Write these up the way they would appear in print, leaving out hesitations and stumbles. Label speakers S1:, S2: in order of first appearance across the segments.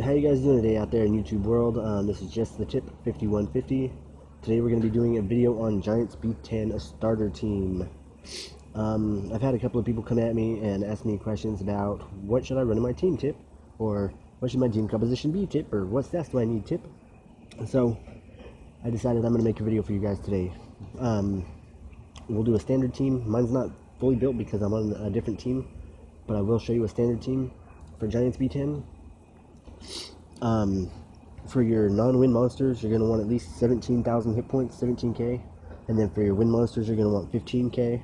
S1: How you guys doing today out there in YouTube world? This is just the tip 5150. Today we're going to be doing a video on Giants B10, a starter team. I've had a couple of people come at me and ask me questions about what should I run in my team tip, or what should my team composition be tip, or what stats do I need tip. So I decided I'm going to make a video for you guys today. We'll do a standard team. Mine's not fully built because I'm on a different team, but I will show you a standard team for Giants B10. For your non-win monsters, you're going to want at least 17,000 hit points, 17k, and then for your win monsters, you're going to want 15k.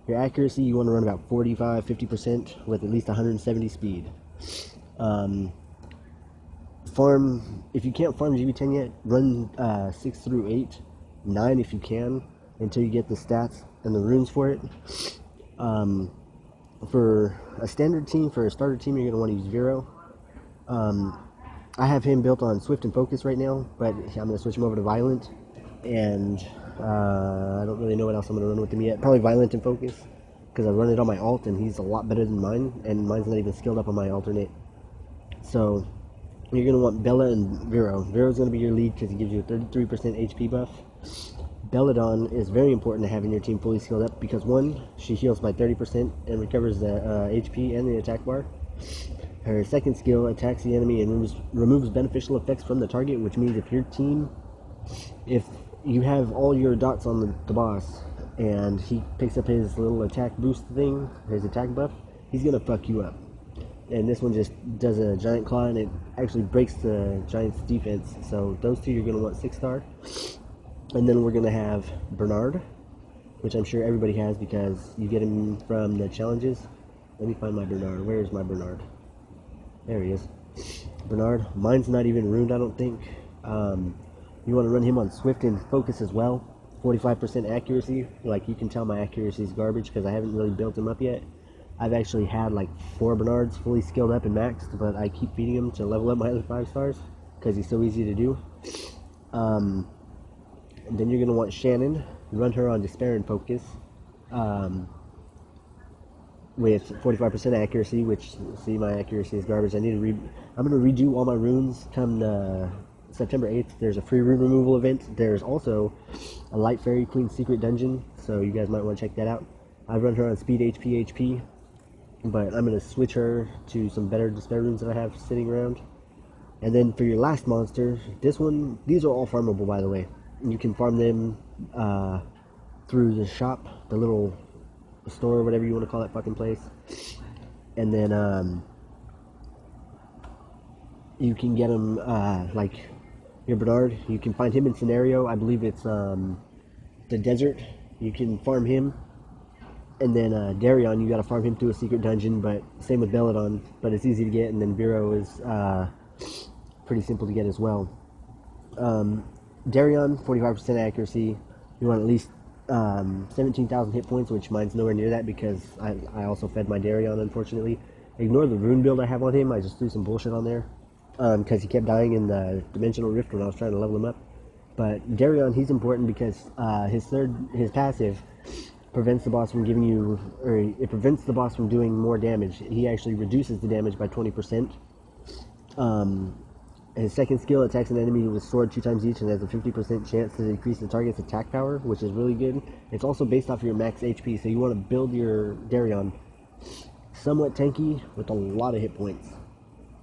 S1: Your accuracy, you want to run about 45-50% with at least 170 speed. Farm, if you can't farm GB10 yet, run 6 through 8, 9 if you can, until you get the stats and the runes for it. For a standard team, for a starter team, you're going to want to use Vero. I have him built on Swift and Focus right now, but I'm going to switch him over to Violent, and I don't really know what else I'm going to run with him yet. Probably Violent and Focus, because I run it on my alt, and he's a lot better than mine, and mine's not even skilled up on my alternate. So you're going to want Bella and Vero. Vero's going to be your lead because he gives you a 33% HP buff. Belladon is very important to have in your team fully skilled up because, one, she heals by 30% and recovers the HP and the attack bar. Her second skill attacks the enemy and removes beneficial effects from the target, which means if you have all your dots on the boss and he picks up his little attack boost thing, his attack buff, he's going to fuck you up. And this one just does a giant claw and it actually breaks the Giant's defense. So those two you're going to want 6-star. And then we're going to have Bernard, which I'm sure everybody has because you get him from the challenges. Let me find my Bernard. Where is my Bernard? There he is. Bernard. Mine's not even ruined, I don't think. You want to run him on Swift and Focus as well. 45% accuracy. Like, you can tell my accuracy is garbage because I haven't really built him up yet. I've actually had like 4 Bernards fully skilled up and maxed, but I keep feeding him to level up my other 5 stars because he's so easy to do. And then you're going to want Shannon. Run her on Despair and Focus. With 45% accuracy, which, see, my accuracy is garbage. I'm going to redo all my runes come September 8th. There's a free rune removal event. There's also a Light Fairy Queen secret dungeon, so you guys might want to check that out. I run her on speed HP, but I'm going to switch her to some better Despair runes that I have sitting around. And then for your last monster, these are all farmable, by the way. You can farm them through the shop, the little store, whatever you want to call that fucking place. And then you can get him like your Bernard, you can find him in Scenario. I believe it's the desert. You can farm him. And then Darion, you gotta farm him through a secret dungeon, but same with Belladon, but it's easy to get. And then Vero is pretty simple to get as well. Darion, 45% accuracy. You want at least 17,000 hit points, which mine's nowhere near that because I also fed my Darion, unfortunately. Ignore the rune build I have on him. I just threw some bullshit on there because he kept dying in the Dimensional Rift when I was trying to level him up. But Darion, he's important because his passive prevents the boss from it prevents the boss from doing more damage. He actually reduces the damage by 20%. His second skill attacks an enemy with sword 2 times each and has a 50% chance to decrease the target's attack power, which is really good. It's also based off your max HP, so you want to build your Darion somewhat tanky with a lot of hit points.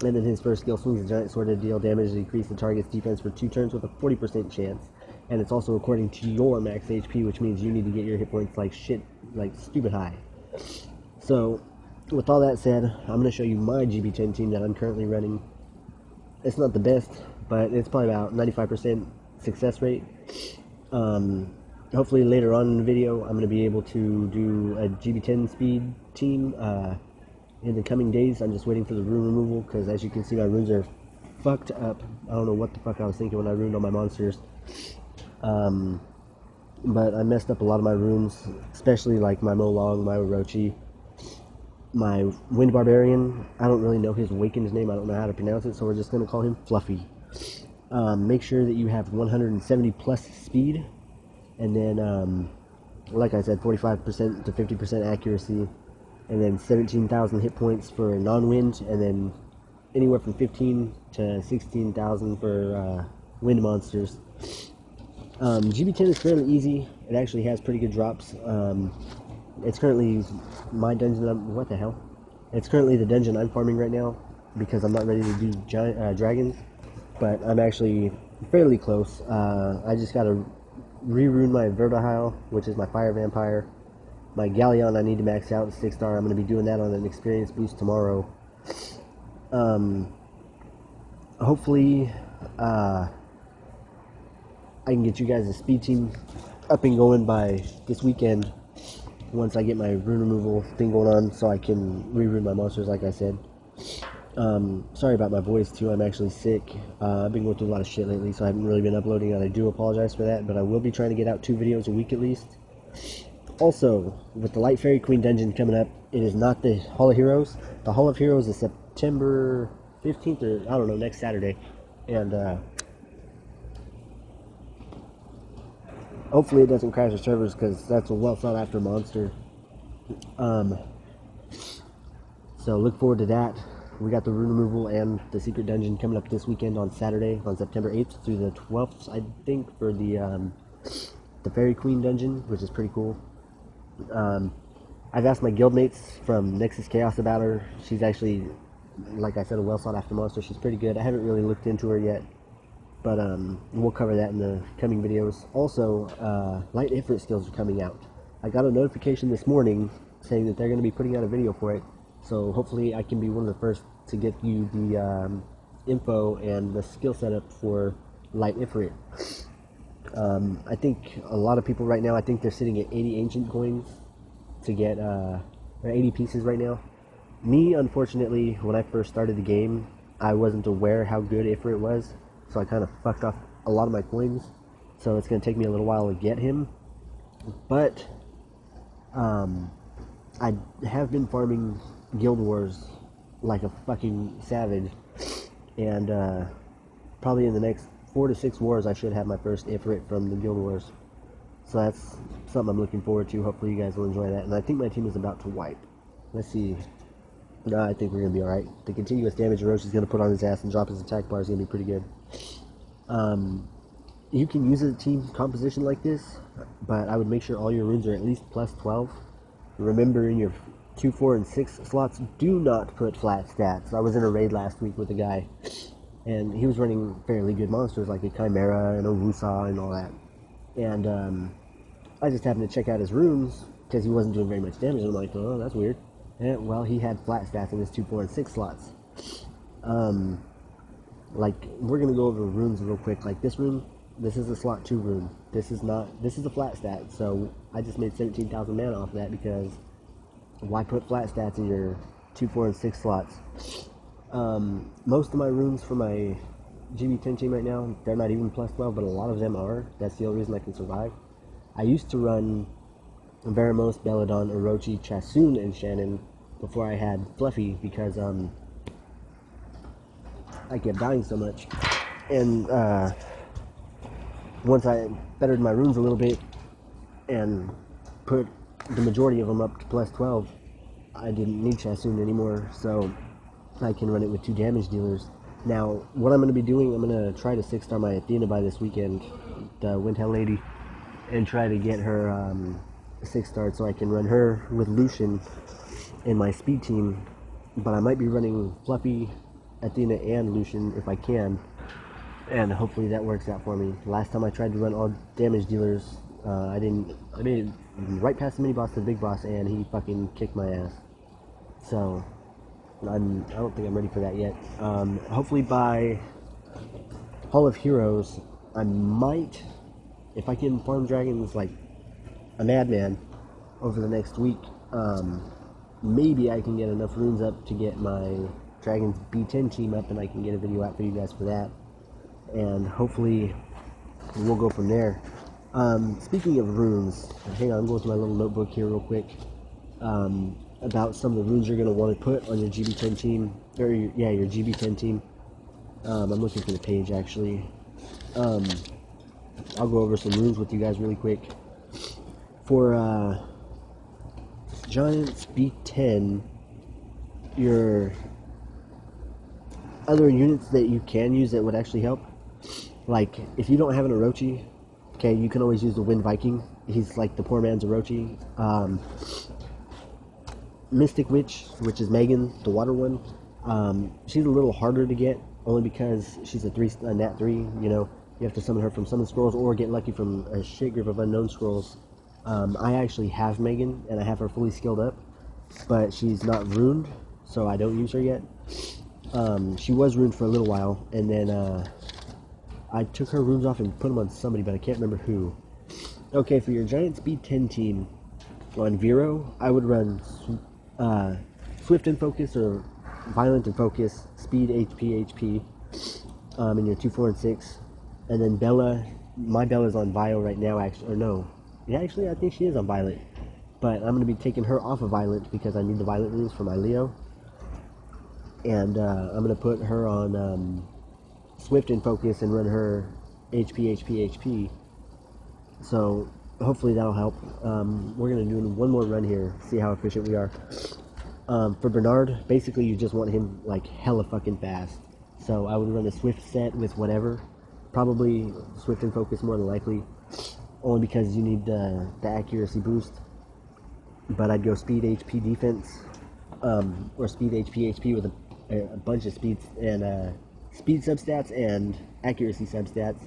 S1: And then his first skill swings a giant sword to deal damage to decrease the target's defense for 2 turns with a 40% chance. And it's also according to your max HP, which means you need to get your hit points like shit, like stupid high. So, with all that said, I'm going to show you my GB10 team that I'm currently running. It's not the best, but it's probably about 95% success rate. Hopefully later on in the video, I'm going to be able to do a GB10 speed team in the coming days. I'm just waiting for the rune removal, because as you can see, my runes are fucked up. I don't know what the fuck I was thinking when I ruined all my monsters. But I messed up a lot of my runes, especially like my Molong, my Orochi. My Wind Barbarian, I don't really know his Awakened name, I don't know how to pronounce it, so we're just going to call him Fluffy. Make sure that you have 170 plus speed, and then, like I said, 45% to 50% accuracy, and then 17,000 hit points for non-wind, and then anywhere from 15 to 16,000 for wind monsters. GB10 is fairly easy. It actually has pretty good drops. It's currently my dungeon. What the hell? It's currently the dungeon I'm farming right now because I'm not ready to do dragons, but I'm actually fairly close. I just got to re-rune my Vertihile, which is my fire vampire. My Galleon I need to max out at 6-star. I'm going to be doing that on an experience boost tomorrow. Hopefully, I can get you guys a speed team up and going by this weekend once I get my rune removal thing going on, so I can re-rune my monsters like I said. Sorry about my voice too, I'm actually sick. I've been going through a lot of shit lately, so I haven't really been uploading, and I do apologize for that, but I will be trying to get out 2 videos a week at least. Also, with the Light Fairy Queen dungeon coming up, it is not the Hall of Heroes. The Hall of Heroes is September 15th, or I don't know, next Saturday. And hopefully it doesn't crash the servers, because that's a well sought after monster. So look forward to that. We got the rune removal and the secret dungeon coming up this weekend on Saturday, on September 8th through the 12th, I think, for the Fairy Queen dungeon, which is pretty cool. I've asked my guildmates from Nexus Chaos about her. She's actually, like I said, a well sought after monster. She's pretty good. I haven't really looked into her yet, but we'll cover that in the coming videos. Also, Light Ifrit skills are coming out. I got a notification this morning saying that they're going to be putting out a video for it, so hopefully I can be one of the first to get you the info and the skill setup for Light Ifrit. I think a lot of people right now, I think they're sitting at 80 ancient coins to get, or 80 pieces right now. Me, unfortunately, when I first started the game, I wasn't aware how good Ifrit was, so I kind of fucked off a lot of my coins, so it's going to take me a little while to get him. But I have been farming Guild Wars like a fucking savage, and probably in the next 4 to 6 wars I should have my first Ifrit from the Guild Wars. So that's something I'm looking forward to. Hopefully you guys will enjoy that. And I think my team is about to wipe. Let's see. No, I think we're going to be alright. The continuous damage Orochi is going to put on his ass and drop his attack bar is going to be pretty good. You can use a team composition like this, but I would make sure all your runes are at least plus 12. Remember, in your 2, 4, and 6 slots, do not put flat stats. I was in a raid last week with a guy, and he was running fairly good monsters like a Chimera and a Wusa and all that. And I just happened to check out his runes because he wasn't doing very much damage. I'm like, oh, that's weird. And, well, he had flat stats in his 2, 4, and 6 slots. Like, we're gonna go over runes real quick. Like this rune, this is a slot 2 rune. This is a flat stat. So I just made 17,000 mana off of that, because why put flat stats in your 2, 4, and 6 slots? Most of my runes for my GB10 team right now, they're not even plus 12, but a lot of them are. That's the only reason I can survive. I used to run Veramos, Belladon, Orochi, Chasun, and Shannon before I had Fluffy, because I kept dying so much. And once I bettered my runes a little bit and put the majority of them up to plus 12, I didn't need Chasun anymore, so I can run it with 2 damage dealers. Now, what I'm going to be doing, I'm going to try to 6-star my Athena by this weekend, the Windhell Lady, and try to get her 6-starred so I can run her with Lucian in my speed team. But I might be running Fluffy, Athena, and Lucian if I can, and hopefully that works out for me. Last time I tried to run all damage dealers, I made it right past the mini boss to the big boss, and he fucking kicked my ass. So I don't think I'm ready for that yet. Hopefully by Hall of Heroes, I might, if I can farm dragons like a madman over the next week, maybe I can get enough runes up to get my Dragons B10 team up, and I can get a video out for you guys for that. And hopefully we'll go from there. Speaking of runes, hang on, I'm going to my little notebook here real quick. About some of the runes you're going to want to put on your GB10 team, or your GB10 team. I'm looking for the page actually. I'll go over some runes with you guys really quick. For Giants B10, your other units that you can use that would actually help. Like, if you don't have an Orochi, okay, you can always use the Wind Viking. He's like the poor man's Orochi. Mystic Witch, which is Megan, the water one. She's a little harder to get, only because she's a nat 3, you know. You have to summon her from summon scrolls or get lucky from a shit group of unknown scrolls. I actually have Megan, and I have her fully skilled up, but she's not ruined, so I don't use her yet. She was ruined for a little while, and then I took her runes off and put them on somebody, but I can't remember who. Okay, for your Giants B10 team on Vero, I would run Swift and Focus or Violent and Focus, Speed, HP, in your 2, 4, and 6. And then Bella, my Bella's on Vio right now, actually, or no. Yeah, actually, I think she is on Violet. But I'm going to be taking her off of Violet because I need the Violet runes for my Leo. And I'm going to put her on Swift and Focus and run her HP. So hopefully that'll help. We're going to do one more run here, see how efficient we are. For Bernard, basically you just want him like hella fucking fast. So I would run a Swift set with whatever. Probably Swift and Focus more than likely. Only because you need the accuracy boost. But I'd go Speed, HP, Defense. Or Speed, HP with a bunch of speeds and speed substats and accuracy substats.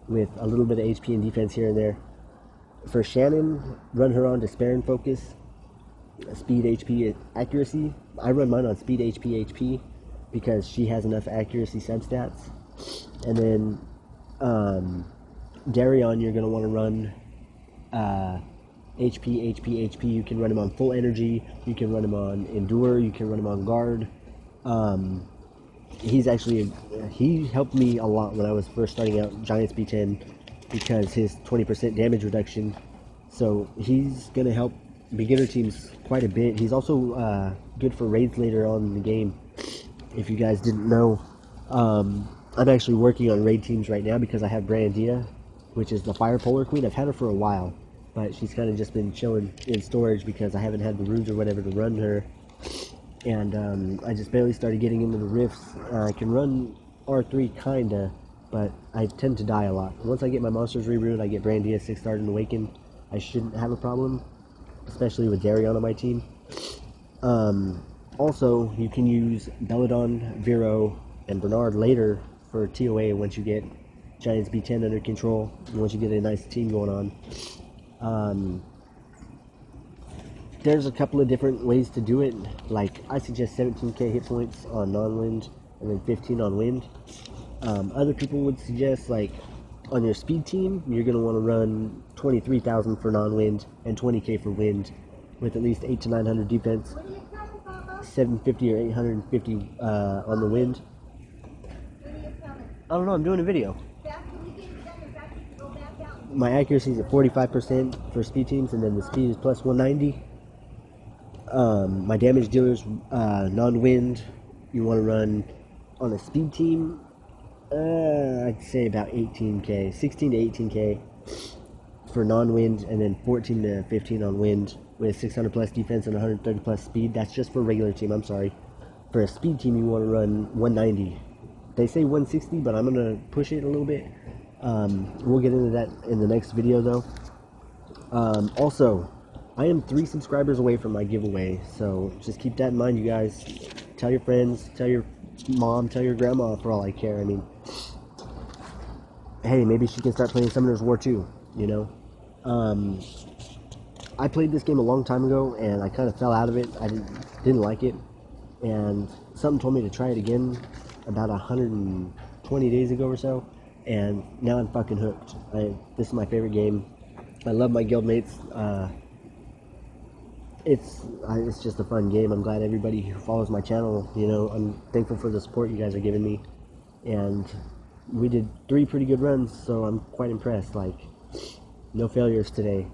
S1: With a little bit of HP and defense here and there. For Shannon, run her on Despair and Focus. Speed, HP, accuracy. I run mine on Speed, HP, because she has enough accuracy substats. And then Darion, you're going to want to run HP. You can run him on full energy. You can run him on Endure. You can run him on Guard. He helped me a lot when I was first starting out Giants B10 because his 20% damage reduction. So he's going to help beginner teams quite a bit. He's also good for raids later on in the game. If you guys didn't know, I'm actually working on raid teams right now because I have Brandia, which is the Fire Polar Queen. I've had her for a while, but she's kind of just been chilling in storage because I haven't had the runes or whatever to run her. And I just barely started getting into the rifts. I can run R3 kinda, but I tend to die a lot. Once I get my monsters reroute, I get Brandia 6-starred and Awakened, I shouldn't have a problem, especially with Darion on my team. Also, you can use Belladon, Vero, and Bernard later for TOA once you get Giants B10 under control, and once you get a nice team going on. There's a couple of different ways to do it. Like, I suggest 17k hit points on non-wind and then 15 on wind. Other people would suggest, like, on your speed team, you're going to want to run 23,000 for non-wind and 20k for wind with at least 8 to 900 defense, 750 or 850 on the wind. I don't know, I'm doing a video. My accuracy is at 45% for speed teams, and then the speed is plus 190. My damage dealers, non-wind, you want to run on a speed team, I'd say about 18k, 16 to 18k for non-wind, and then 14 to 15 on wind with 600 plus defense and 130 plus speed. That's just for a regular team, I'm sorry. For a speed team, you want to run 190. They say 160, but I'm going to push it a little bit. We'll get into that in the next video, though. Also, I am 3 subscribers away from my giveaway, so just keep that in mind, you guys. Tell your friends, tell your mom, tell your grandma, for all I care. I mean, hey, maybe she can start playing Summoner's War too, you know? I played this game a long time ago, and I kind of fell out of it. I didn't like it, and something told me to try it again about 120 days ago or so, and now I'm fucking hooked. This is my favorite game. I love my guildmates. It's just a fun game. I'm glad everybody who follows my channel, you know, I'm thankful for the support you guys are giving me, and we did 3 pretty good runs, so I'm quite impressed. Like, no failures today.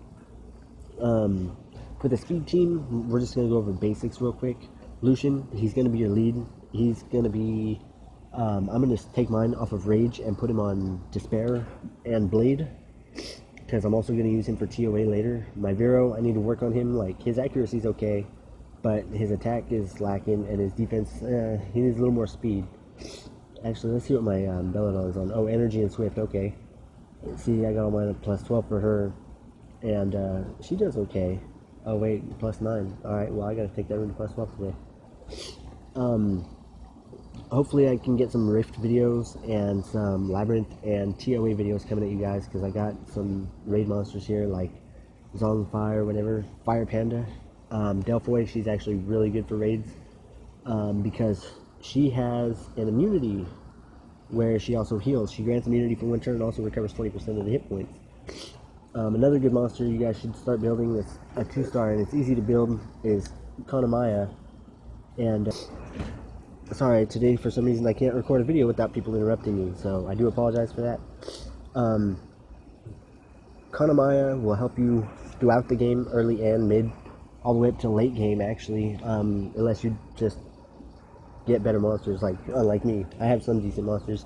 S1: For the speed team, we're just going to go over basics real quick. Lucian, he's going to be your lead. He's going to be, I'm going to take mine off of Rage and put him on Despair and Blade, because I'm also going to use him for TOA later. My Vero, I need to work on him. Like, his accuracy is okay, but his attack is lacking, and his defense, he needs a little more speed. Actually, let's see what my Belladon is on. Oh, Energy and Swift, okay. See, I got all mine at plus 12 for her, and she does okay. Oh wait, plus 9. Alright, well I gotta take that room to plus 12 today. Hopefully I can get some Rift videos and some Labyrinth and TOA videos coming at you guys, because I got some raid monsters here like Zongfire, whatever, Fire Panda. Delphoid, she's actually really good for raids, because she has an immunity where she also heals. She grants immunity for 1 turn and also recovers 20% of the hit points. Another good monster you guys should start building that's a 2-star and it's easy to build is Kanamaya. And sorry, today for some reason I can't record a video without people interrupting me, so I do apologize for that. Kanamaya will help you throughout the game, early and mid, all the way up to late game actually, unless you just get better monsters like me. I have some decent monsters,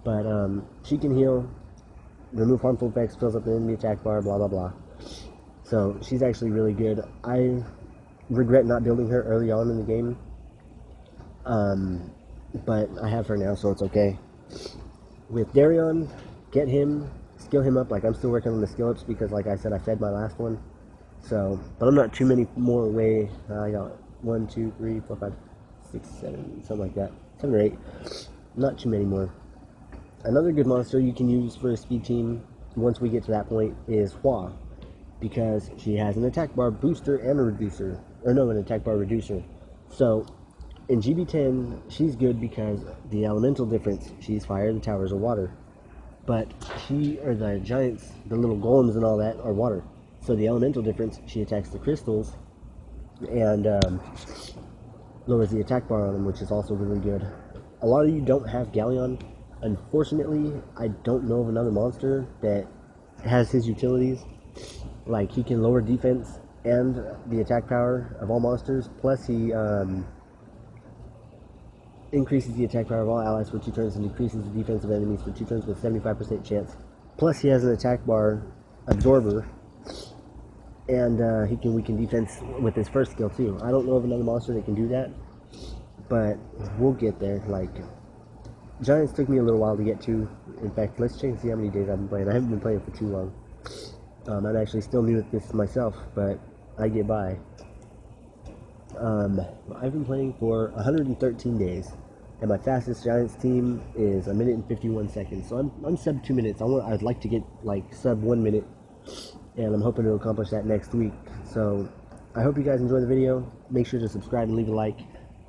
S1: but she can heal, remove harmful effects, fills up the enemy attack bar, blah blah blah. So she's actually really good. I regret not building her early on in the game, but I have her now, so it's okay. With Darion, get him, skill him up. Like, I'm still working on the skill ups because, like I said, I fed my last one. So, but I'm not too many more away. I got 1, 2, 3, 4, 5, 6, 7, something like that. 7 or 8. Not too many more. Another good monster you can use for a speed team once we get to that point is Hua, because she has an attack bar booster and a reducer. Or no, an attack bar reducer. So, in GB10, she's good because the elemental difference, she's fire, the towers are water. But the giants, the little golems and all that are water. So the elemental difference, she attacks the crystals and lowers the attack bar on them, which is also really good. A lot of you don't have Galleon. Unfortunately, I don't know of another monster that has his utilities. Like, he can lower defense and the attack power of all monsters, plus he increases the attack power of all allies for 2 turns and decreases the defense of enemies for 2 turns with 75% chance. Plus he has an attack bar absorber, and he can weaken defense with his first skill too. I don't know of another monster that can do that, but we'll get there. Like, Giants took me a little while to get to. In fact, let's check and see how many days I've been playing. I haven't been playing for too long. I'm actually still new at this myself, but I get by. I've been playing for 113 days, and my fastest Giants team is 1 minute and 51 seconds. So I'm sub 2 minutes. I'd like to get like sub 1 minute, and I'm hoping to accomplish that next week. So I hope you guys enjoy the video. Make sure to subscribe and leave a like.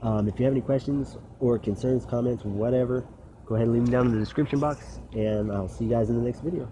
S1: If you have any questions or concerns, comments, whatever, go ahead and leave them down in the description box, and I'll see you guys in the next video.